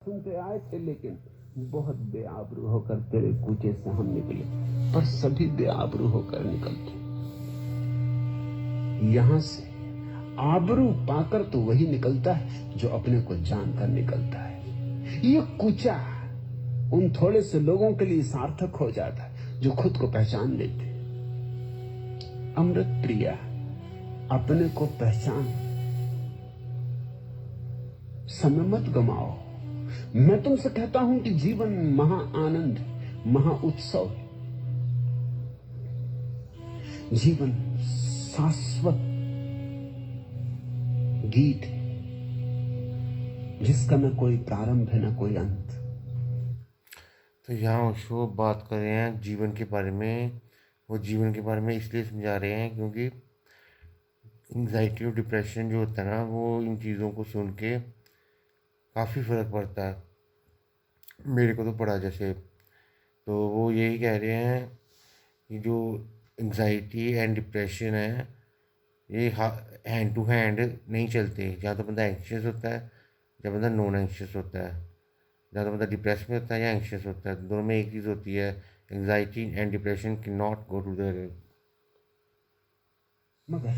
सुनते सुनते आए थे, लेकिन बहुत बेआबरू होकर तेरे कूचे से हम निकले। पर सभी बेआबरू होकर निकलते। यहां से आबरू पाकर तो वही निकलता है जो अपने को जानकर निकलता है। ये कूचा उन थोड़े से लोगों के लिए सार्थक हो जाता है जो खुद को पहचान लेते। अमृत प्रिया, अपने को पहचान, समय मत गमाओ। मैं तुमसे कहता हूं कि जीवन महा आनंद, महा उत्सव है। जीवन शाश्वत गीत है जिसका न कोई प्रारंभ है न कोई अंत। तो यहाँ ओशो बात कर रहे हैं जीवन के बारे में। वो जीवन के बारे में इसलिए समझा रहे हैं क्योंकि एंग्जाइटी और डिप्रेशन जो होता है ना, वो इन चीज़ों को सुन के काफ़ी फ़र्क पड़ता है। मेरे को तो पड़ा जैसे। तो वो यही कह रहे हैं कि जो एंग्जाइटी एंड डिप्रेशन है, ये हैंड टू हैंड नहीं चलते। जहाँ तो बंदा एंक्शियस होता है, जब बंदा नॉन एंक्शियस होता है, जहाँ तो बंदा डिप्रेस में होता है या एंक्शियस होता है, दोनों में एक चीज़ होती है। Anxiety and depression can not go together. मगर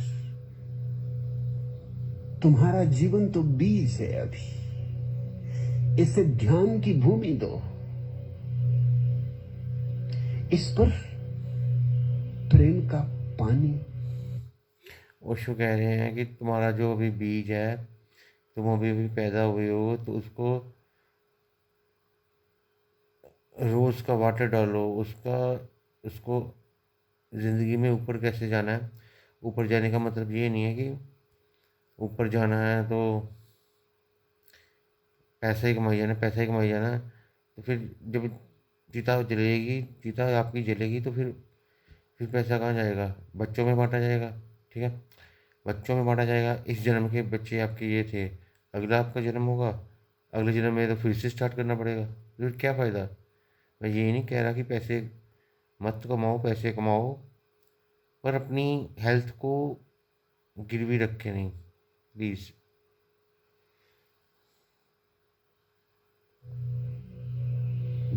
तुम्हारा जीवन तो बीज है अभी, इसे ध्यान की भूमि दो। इस पर प्रेम का पानी। ओशो कह रहे हैं कि तुम्हारा जो अभी बीज है, तुम अभी अभी पैदा हुए हो, तो उसको रोज़ का वाटर डालो। उसको ज़िंदगी में ऊपर कैसे जाना है। ऊपर जाने का मतलब ये नहीं है कि ऊपर जाना है तो पैसा ही कमाई जाना, पैसा ही कमाई जाना। तो फिर जब चिता जलेगी, चिता आपकी जलेगी, तो फिर पैसा कहाँ जाएगा? बच्चों में बांटा जाएगा। ठीक है, बच्चों में बांटा जाएगा। इस जन्म के बच्चे आपके ये थे, अगला आपका जन्म होगा, अगले जन्म में तो फिर से स्टार्ट करना पड़ेगा। फिर क्या फ़ायदा? मैं ये नहीं कह रहा कि पैसे मत कमाओ, पैसे कमाओ, पर अपनी हेल्थ को गिरवी रख के नहीं, प्लीज़।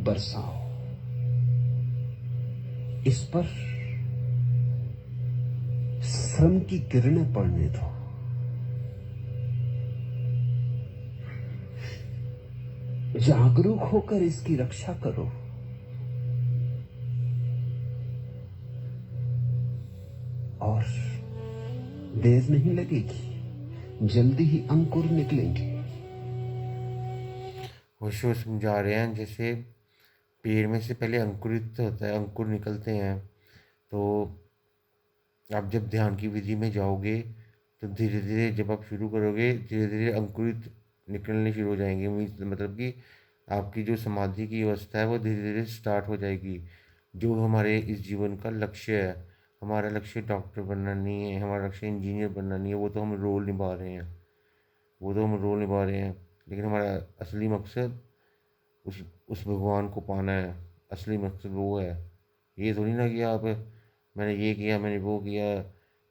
बरसाओ इस पर, श्रम की किरणें पड़ने दो। जागरूक होकर इसकी रक्षा करो। और देर नहीं लगेगी, जल्दी ही अंकुर निकलेंगे। होशो समझा रहे हैं जैसे पेड़ में से पहले अंकुरित होता है, अंकुर निकलते हैं। तो आप जब ध्यान की विधि में जाओगे तो धीरे धीरे जब आप शुरू करोगे, धीरे धीरे अंकुरित निकलने शुरू हो जाएंगे। मतलब कि आपकी जो समाधि की अवस्था है वो धीरे धीरे स्टार्ट हो जाएगी। जो हमारे इस जीवन का लक्ष्य है, हमारा लक्ष्य डॉक्टर बनना नहीं है, हमारा लक्ष्य इंजीनियर बनना नहीं है। वो तो हम रोल निभा रहे हैं, लेकिन हमारा असली मकसद उस भगवान को पाना है। असली मकसद वो है। ये थोड़ी ना कि आप मैंने ये किया, मैंने वो किया,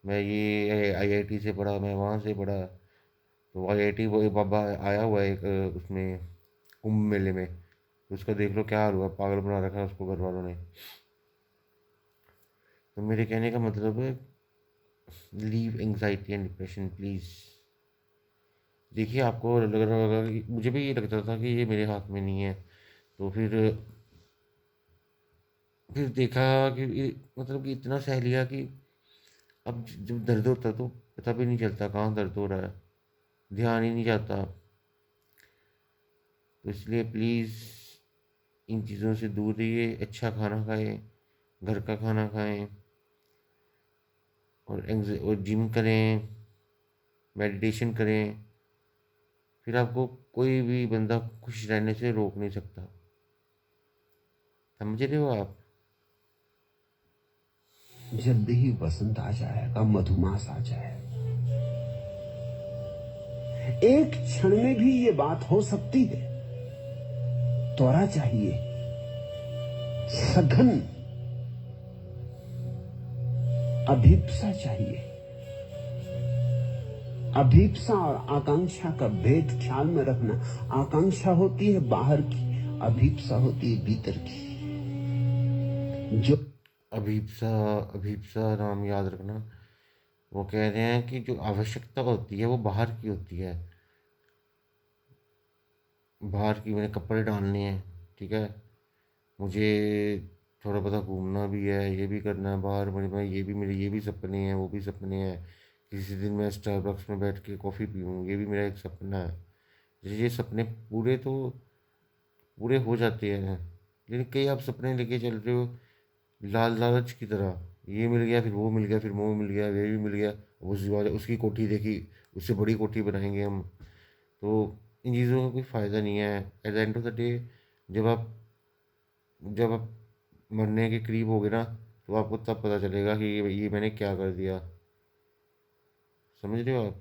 मैं ये आईआईटी से पढ़ा, मैं वहाँ से पढ़ा। तो आईआईटी वो एक बाबा आया हुआ है एक उसमें कुंभ मेले में, तो उसका देख लो क्या हाल हुआ, पागल बना रखा है उसको घर वालों ने। तो मेरे कहने का मतलब है, leave anxiety and depression please. देखिए, आपको लग रहा होगा कि मुझे भी ये लगता था कि ये मेरे हाथ में नहीं है। तो फिर देखा कि मतलब कि इतना सह लिया कि अब जब दर्द होता है तो पता भी नहीं चलता कहाँ दर्द हो रहा है, ध्यान ही नहीं जाता। तो इसलिए प्लीज़ इन चीज़ों से दूर रहिए। अच्छा खाना खाएं, घर का खाना खाएं, और जिम करें, मेडिटेशन करें। फिर आपको कोई भी बंदा खुश रहने से रोक नहीं सकता। समझ रहे हो आप? जल्दी ही वसंत आ जाएगा, मधुमास आ जाएगा। एक क्षण में भी ये बात हो सकती है। त्वरा चाहिए, सघन अभिप्सा चाहिए। अभीप्सा और आकांक्षा का भेद ख्याल में रखना। आकांक्षा होती है बाहर की, अभीप्सा होती है भीतर की। जो अभीप्सा, अभीप्सा नाम याद रखना। वो कह रहे हैं कि जो आवश्यकता होती है वो बाहर की होती है। बाहर की, मैंने कपड़े डालने हैं, ठीक है, मुझे थोड़ा बहुत घूमना भी है, ये भी करना है बाहर, मैं ये भी, मेरे ये भी सपने हैं, वो भी सपने हैं। किसी दिन मैं स्टारबक्स में बैठ के कॉफ़ी पीऊँ, ये भी मेरा एक सपना है। ये सपने पूरे तो पूरे हो जाते हैं, लेकिन कई आप सपने लेके चल रहे हो लालच की तरह। ये मिल गया, फिर वो मिल गया, फिर वो मिल गया, ये भी मिल गया, उसकी कोठी देखी, उससे बड़ी कोठी बनाएंगे हम। तो इन चीज़ों का कोई फ़ायदा नहीं है। At the end of the day, जब आप जब आप मरने के करीब होगे ना, तो आपको तब पता चलेगा कि ये मैंने क्या कर दिया। समझ रहे हो आप?